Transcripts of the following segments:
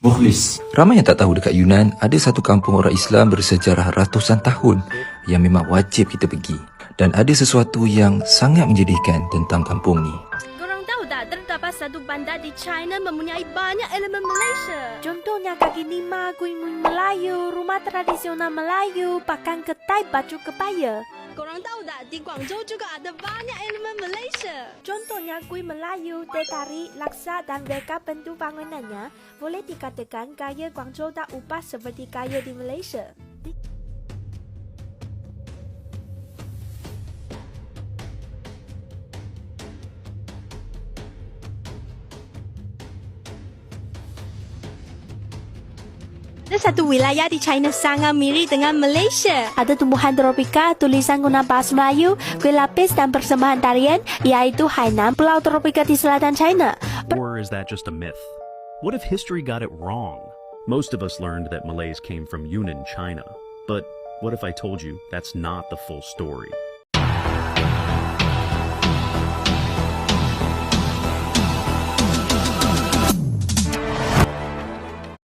Mukhlis. Ramai yang tak tahu dekat Yunan ada satu kampung orang Islam bersejarah ratusan tahun yang memang wajib kita pergi. Dan ada sesuatu yang sangat menjadikan tentang kampung ni. Korang tahu tak, terdapat satu bandar di China mempunyai banyak elemen Malaysia. Contohnya kaki lima, kuih-muih Melayu, rumah tradisional Melayu, pakan ketai, baju kebaya. Korang tahu tak, di Guangzhou juga ada banyak elemen Malaysia. Contohnya kuih Melayu, teh tarik, laksa dan reka bentuk bangunannya boleh dikatakan gaya Guangzhou tak ubah seperti gaya di Malaysia. Ada satu wilayah di China sangat mirip dengan Malaysia. Ada tumbuhan tropika, tulisan guna bahasa Melayu, kuih lapis dan persembahan tarian, iaitu Hainan, pulau tropika di selatan China. Or is that just a myth? What if history got it wrong? Most of us learned that Malays came from Yunnan, China. But what if I told you that's not the full story?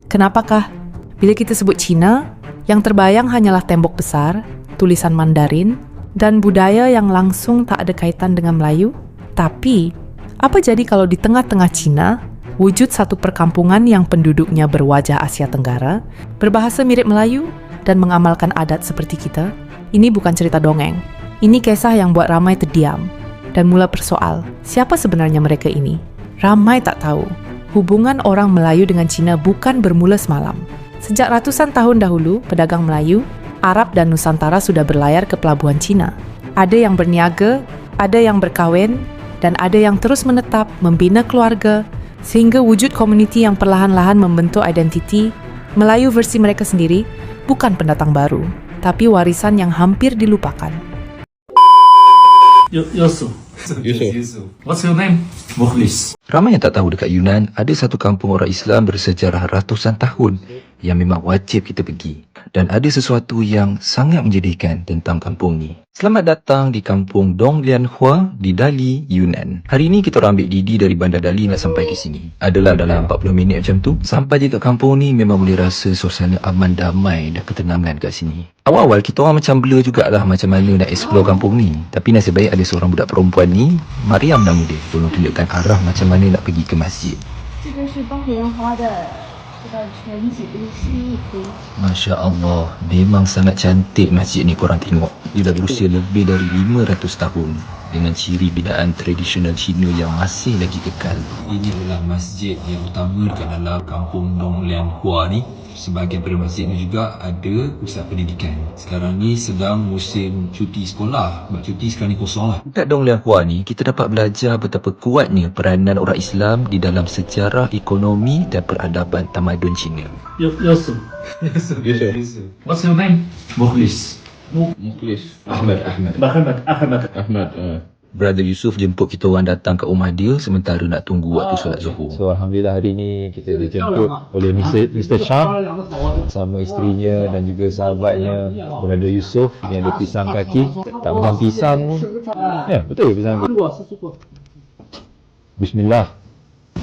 Kenapakah bila kita sebut Cina, yang terbayang hanyalah tembok besar, tulisan Mandarin, dan budaya yang langsung tak ada kaitan dengan Melayu? Tapi, apa jadi kalau di tengah-tengah Cina, wujud satu perkampungan yang penduduknya berwajah Asia Tenggara, berbahasa mirip Melayu, dan mengamalkan adat seperti kita? Ini bukan cerita dongeng. Ini kisah yang buat ramai terdiam, dan mula bersoal, siapa sebenarnya mereka ini? Ramai tak tahu, hubungan orang Melayu dengan Cina bukan bermula semalam. Sejak ratusan tahun dahulu, pedagang Melayu, Arab dan Nusantara sudah berlayar ke pelabuhan Cina. Ada yang berniaga, ada yang berkahwin, dan ada yang terus menetap, membina keluarga, sehingga wujud komuniti yang perlahan-lahan membentuk identiti Melayu versi mereka sendiri, bukan pendatang baru, tapi warisan yang hampir dilupakan. Yusuf. What's your name? Mukhlis. Ramai yang tak tahu dekat Yunan ada satu kampung orang Islam bersejarah ratusan tahun yang memang wajib kita pergi. Dan ada sesuatu yang sangat menjadikan tentang kampung ni. Selamat datang di kampung Dong Lian Hua di Dali, Yunan. Hari ni kita orang ambil Didi dari bandar Dali nak sampai ke sini. Adalah dalam 40 minit macam tu. Sampai je kat kampung ni memang boleh rasa suasana aman damai dan ketenangan kat sini. Awal-awal kita orang macam blur jugalah macam mana nak explore kampung ni. Tapi nasib baik ada seorang budak perempuan ni, Mariam nama dia, tolong tunjukkan arah macam mana nak pergi ke masjid. Masya Allah, memang sangat cantik masjid ni korang tengok. Dia dah berusia lebih dari 500 tahun dengan ciri binaan tradisional Cina yang masih lagi kekal. Ini adalah masjid yang utama dekat dalam kampung Dong Lian Hua ni. Sebahagian pada masjid ni juga ada pusat pendidikan. Sekarang ni sedang musim cuti sekolah. Sebab cuti sekarang ni kosong lah. Dekat Dong Lian Hua ni, kita dapat belajar betapa kuatnya peranan orang Islam di dalam sejarah ekonomi dan peradaban tamadun Cina. Yusuf. What's your name? Mukhlis. Mukhlis. Ahmad. Brother Yusuf jemput kita orang datang ke rumah dia sementara nak tunggu waktu solat Zuhur. So Alhamdulillah hari ni kita dijemput oleh Mr. Shah sama isterinya dan juga sahabatnya Brother Yusuf yang ada pisang kaki. Tak macam pisang pun. Ya, betul pisang kaki. Bismillah.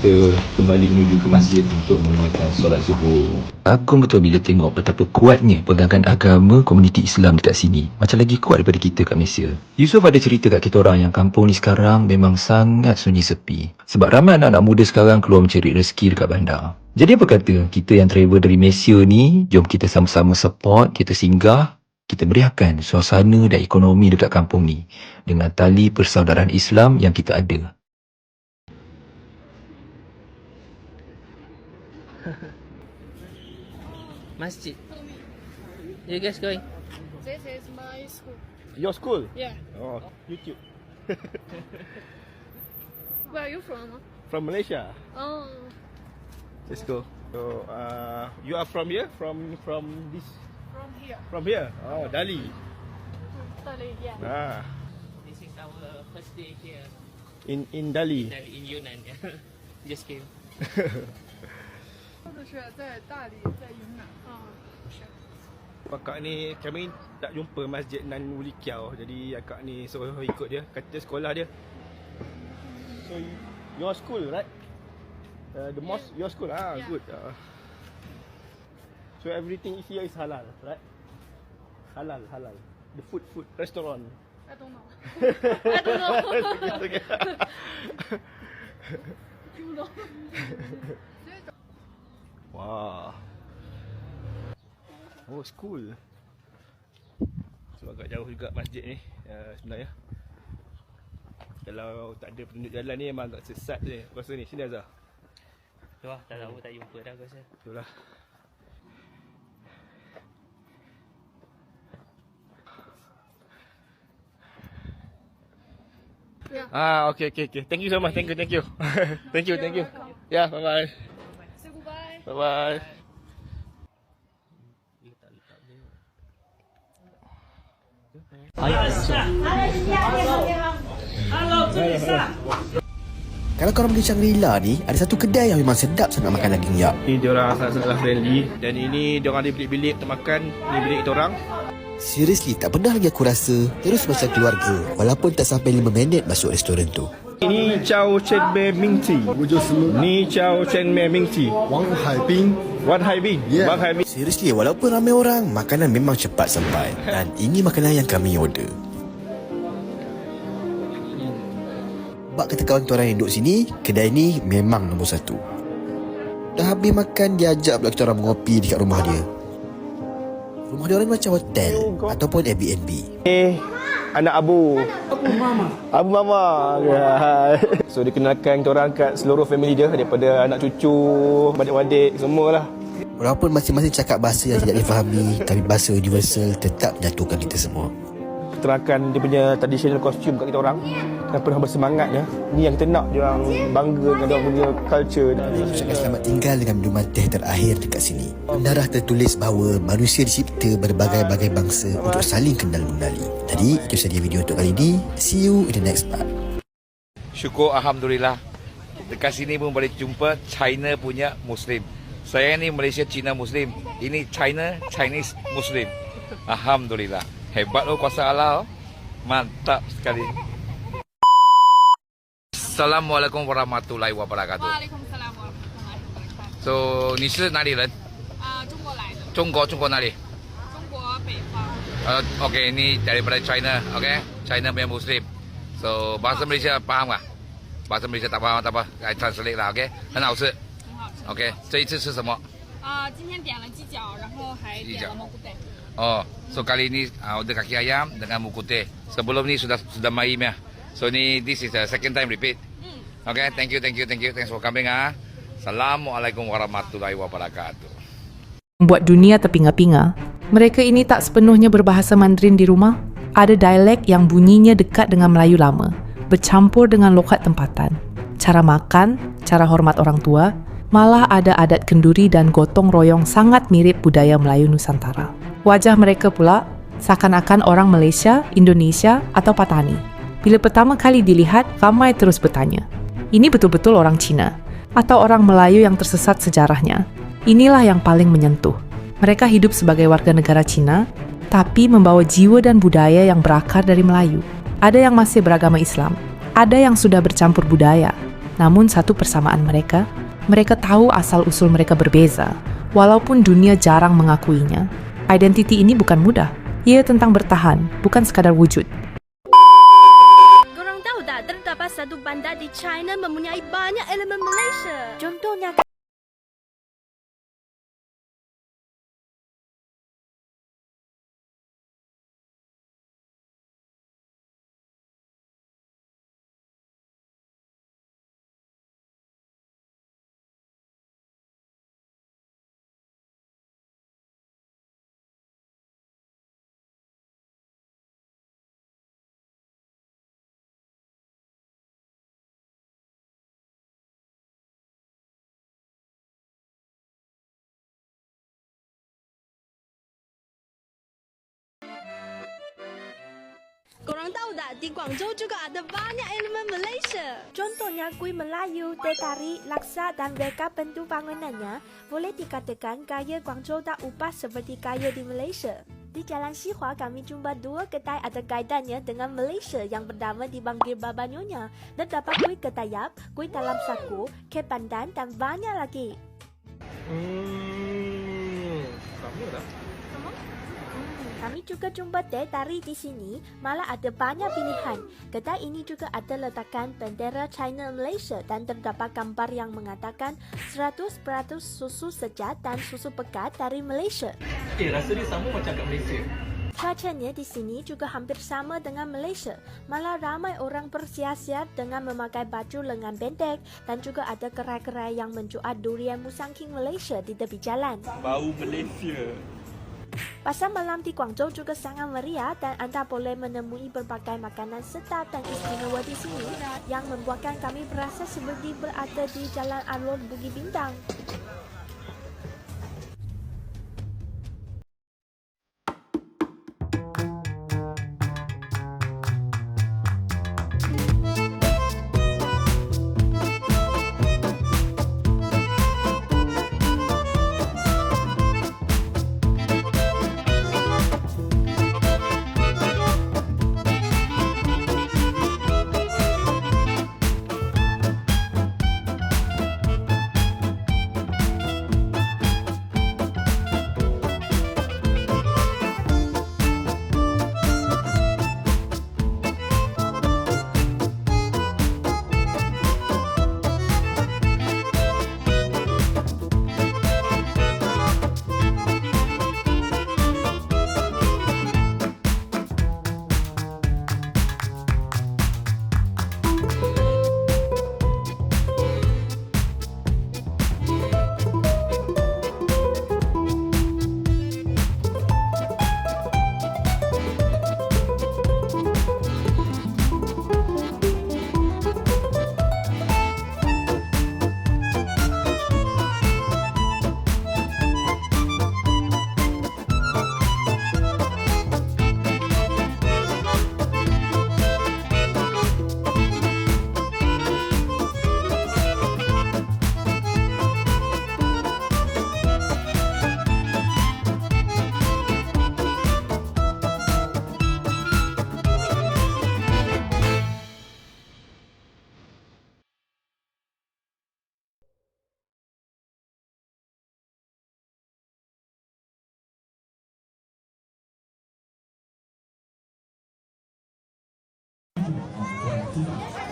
Kita kembali menuju ke masjid untuk menunaikan solat Zuhur. Aku betul bila tengok betapa kuatnya pegangan agama komuniti Islam dekat sini. Macam lagi kuat daripada kita kat Malaysia. Yusuf ada cerita kat kita orang yang kampung ni sekarang memang sangat sunyi sepi. Sebab ramai anak-anak muda sekarang keluar mencari rezeki dekat bandar. Jadi apa kata kita yang travel dari Malaysia ni, jom kita sama-sama support, kita singgah, kita meriahkan suasana dan ekonomi dekat kampung ni dengan tali persaudaraan Islam yang kita ada. Masjid. You guys going? This is my school. Your school? Yeah. Oh, YouTube. Where are you from? From Malaysia. Oh, Let's go. So, you are from here? From this? from here. From here? Oh, Dali. Study, yeah. Ah, This is our first day here in Dali. in Yunnan. Just came. 是在大理，在云南。是。 Akak ni kami tak jumpa Masjid Nan Wulikiau. Jadi akak ni suruh ikut dia, kata sekolah dia. So your school, right? The mosque, your school. Yeah. Good. So everything here is halal, right? Halal. The food restaurant. I don't know. I don't know. Okay. You know. Wah. Oh, school. So agak jauh juga masjid ni sebenarnya. Kalau tak ada penunjuk jalan ni memang agak sesat je. Aku rasa ni. Sini Azhar. Tu lah, dah lama tak jumpa dah aku rasa. Betul lah. Okay. Thank you so much. Thank you. thank you. Yeah, bye-bye. Say goodbye. Bye-bye. Kalau korang pergi Shangri-La ni, ada satu kedai yang memang sedap sangat makan daging yak. Ni diorang sangat-sangat friendly. Dan ini diorang ada bilik-bilik untuk makan. Ni bilik kita orang. Seriously, tak pernah lagi aku rasa terus macam keluarga, walaupun tak sampai 5 minit masuk restoran tu. Ini Chow Chen Mei Ming Tea. Ni Chow Chen Mei Ming Tea. Wang Haibing. Yeah. Wang Haibing. Seriously, walaupun ramai orang, makanan memang cepat sampai. Dan ini makanan yang kami order. Bak kata kawan tu orang yang duduk sini, kedai ni memang nombor 1. Dah habis makan, dia ajak pula kita orang mengopi dekat rumah dia. Rumah dia orang macam hotel ataupun Airbnb. Anak Abu Mama. So dia kenalkan kita orang kat seluruh family dia, daripada anak cucu, adik-adik, semualah. Walaupun masing-masing cakap bahasa yang tidak difahami, tapi bahasa universal tetap menyatukan kita semua. Terangkan dia punya traditional costume kat kita orang. Dan penuh bersemangatnya. Ni yang kita nak, dia orang bangga dengan dia punya culture. Ucapkan selamat tinggal dengan minuman teh terakhir dekat sini. Pendarah tertulis bahawa manusia dicipta berbagai-bagai bangsa untuk saling kenal mengenali. Jadi, itu sahaja video untuk kali ini. See you in the next part. Syukur Alhamdulillah. Dekat sini pun boleh jumpa China punya Muslim. Saya ni Malaysia Cina Muslim. Ini China Chinese Muslim. Alhamdulillah. Hebat loh kuasa Allah. Mantap sekali. Assalamualaikum warahmatullahi wabarakatuh. Waalaikumsalam warahmatullahi wabarakatuh. So 你是哪里人？中国来的。中国哪里？中国北方。Okay, ini daripada China, okay? China punya Muslim. So bahasa Malaysia faham tak? Bahasa Malaysia tak faham tak apa, I translate lah, okay? 很好吃。Okay, 这一次吃什么？今天点了鸡脚，然后还点了蘑菇蛋。Oh, so kali ini order kaki ayam dengan mukute. Sebelum ni sudah main ya. So ni this is the second time repeat. Okay, thank you. Thanks for coming ah. Assalamualaikum warahmatullahi wabarakatuh. Membuat dunia terpinga-pinga. Mereka ini tak sepenuhnya berbahasa Mandarin di rumah. Ada dialek yang bunyinya dekat dengan Melayu lama, bercampur dengan lokat tempatan. Cara makan, cara hormat orang tua, malah ada adat kenduri dan gotong royong sangat mirip budaya Melayu Nusantara. Wajah mereka pula seakan-akan orang Malaysia, Indonesia atau Patani. Bila pertama kali dilihat, ramai terus bertanya, ini betul-betul orang Cina atau orang Melayu yang tersesat sejarahnya? Inilah yang paling menyentuh. Mereka hidup sebagai warga negara Cina, tapi membawa jiwa dan budaya yang berakar dari Melayu. Ada yang masih beragama Islam, ada yang sudah bercampur budaya. Namun satu persamaan mereka tahu asal-usul mereka berbeza, walaupun dunia jarang mengakuinya. Identiti ini bukan mudah. Ia tentang bertahan, bukan sekadar wujud. Korang tahu tak, terdapat satu bandar di China mempunyai banyak elemen Malaysia. Contohnya Korang tahu tak, di Guangzhou juga ada banyak elemen Malaysia. Contohnya kuih Melayu, teh tarik, laksa dan reka bentuk bangunannya boleh dikatakan gaya Guangzhou tak ubah seperti gaya di Malaysia. Di Jalan Xihua kami jumpa 2 kedai ada kaitannya dengan Malaysia yang bernama dipanggil Baba Nyonya. Terdapat kuih ketayap, kuih dalam saku, kek pandan dan banyak lagi. Kami juga jumpa teh tarik di sini, malah ada banyak pilihan. Kedai ini juga ada letakan bendera China Malaysia dan terdapat gambar yang mengatakan 100% susu segar dan susu pekat dari Malaysia. Rasa dia sama macam kat Malaysia. Cuacanya di sini juga hampir sama dengan Malaysia. Malah ramai orang bersiasat dengan memakai baju lengan pendek dan juga ada kerai-kerai yang menjual durian Musang King Malaysia di tepi jalan. Bau Malaysia. Pasar malam di Guangzhou juga sangat meriah dan anda boleh menemui berbagai makanan sedap dan istimewa di sini yang membuatkan kami berasa seperti berada di Jalan Alor Bukit Bintang.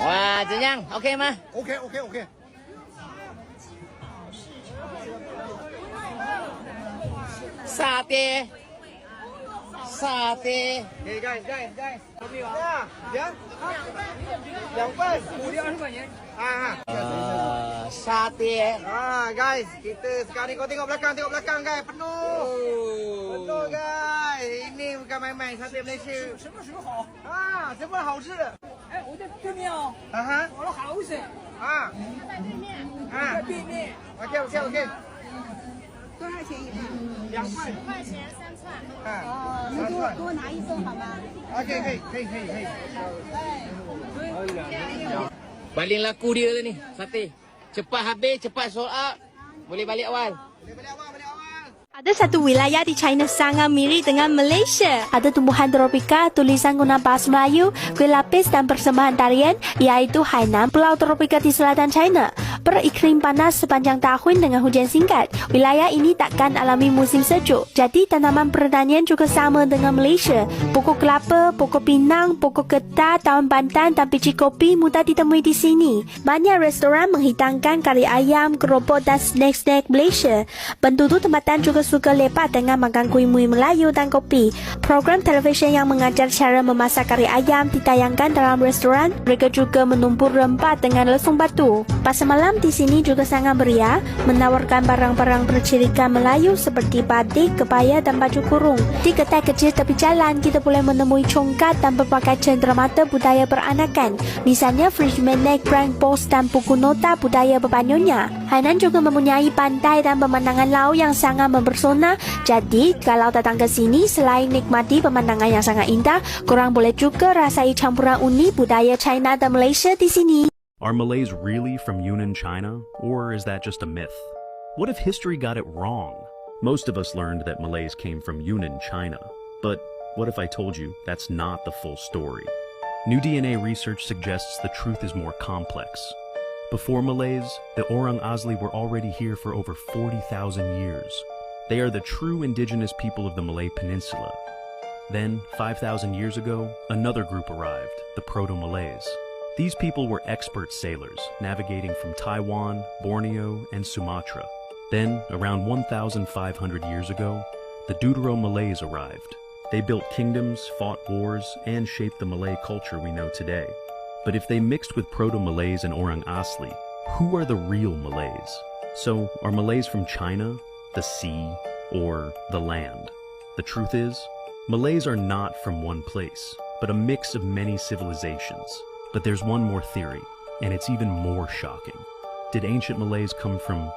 Wah, kenyang. Okey mah. Okey. Sate. Hey guys. Ya. Yang pas. Sate. Guys, kita sekarang kau tengok belakang guys, penuh. Penuh guys. Ini bukan main-main sate Malaysia. Semua 好吃的。哎，我在对面哦。我的好吃。在对面。在对面。OK。多少钱一份？2块。2块钱3串。能多拿1份好吗？ OK，可以。Paling laku dia ni, sate. Cepat habis, cepat sold out. Boleh balik awal. Ada satu wilayah di China sangat mirip dengan Malaysia. Ada tumbuhan tropika, tulisan guna bahasa Melayu, kuih lapis dan persembahan tarian, iaitu Hainan, pulau tropika di selatan China. Beriklim panas sepanjang tahun dengan hujan singkat. Wilayah ini takkan alami musim sejuk. Jadi tanaman pertanian juga sama dengan Malaysia. Pokok kelapa, pokok pinang, pokok ketat, daun pandan dan biji kopi mudah ditemui di sini. Banyak restoran menghidangkan kari ayam, keropok dan snack-snack Malaysia. Penduduk tempatan juga suka lepak dengan makan kuih-muih Melayu dan kopi. Program televisyen yang mengajar cara memasak kari ayam ditayangkan dalam restoran. Mereka juga menumpur rempah dengan lesung batu. Pasar malam di sini juga sangat meriah, menawarkan barang-barang bercirikan Melayu seperti batik, kebaya dan baju kurung. Di kedai kecil tepi jalan, kita boleh menemui congkat dan berbagai cenderamata budaya peranakan. Misalnya fridge magnet, crank box dan buku nota budaya Berbanyonya. Hainan juga mempunyai pantai dan pemandangan laut yang sangat mempersona. Jadi, kalau datang ke sini, selain nikmati pemandangan yang sangat indah, korang boleh juga rasai campuran unik budaya China dan Malaysia di sini. Are Malays really from Yunnan, China? Or is that just a myth? What if history got it wrong? Most of us learned that Malays came from Yunnan, China. But what if I told you that's not the full story? New DNA research suggests the truth is more complex. Before Malays, the Orang Asli were already here for over 40,000 years. They are the true indigenous people of the Malay Peninsula. Then, 5,000 years ago, another group arrived, the Proto-Malays. These people were expert sailors, navigating from Taiwan, Borneo, and Sumatra. Then, around 1,500 years ago, the Deutero-Malays arrived. They built kingdoms, fought wars, and shaped the Malay culture we know today. But if they mixed with Proto-Malays and Orang Asli, who are the real Malays? So, are Malays from China, the sea, or the land? The truth is, Malays are not from one place, but a mix of many civilizations. But there's one more theory, and it's even more shocking. Did ancient Malays come from...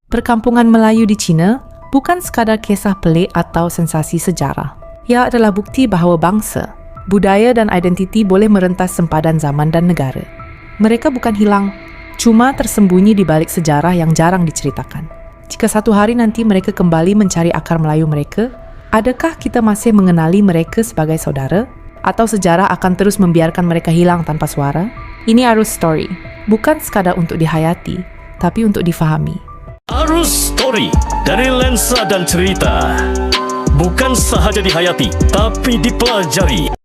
Perkampungan Melayu di China bukan sekadar kisah pelik atau sensasi sejarah. Ia adalah bukti bahawa bangsa, budaya dan identiti boleh merentas sempadan zaman dan negara. Mereka bukan hilang, cuma tersembunyi di balik sejarah yang jarang diceritakan. Jika satu hari nanti mereka kembali mencari akar Melayu mereka, adakah kita masih mengenali mereka sebagai saudara? Atau sejarah akan terus membiarkan mereka hilang tanpa suara? Ini Arus Story, bukan sekadar untuk dihayati, tapi untuk difahami. Arus Story dari lensa dan cerita. Bukan sahaja dihayati, tapi dipelajari.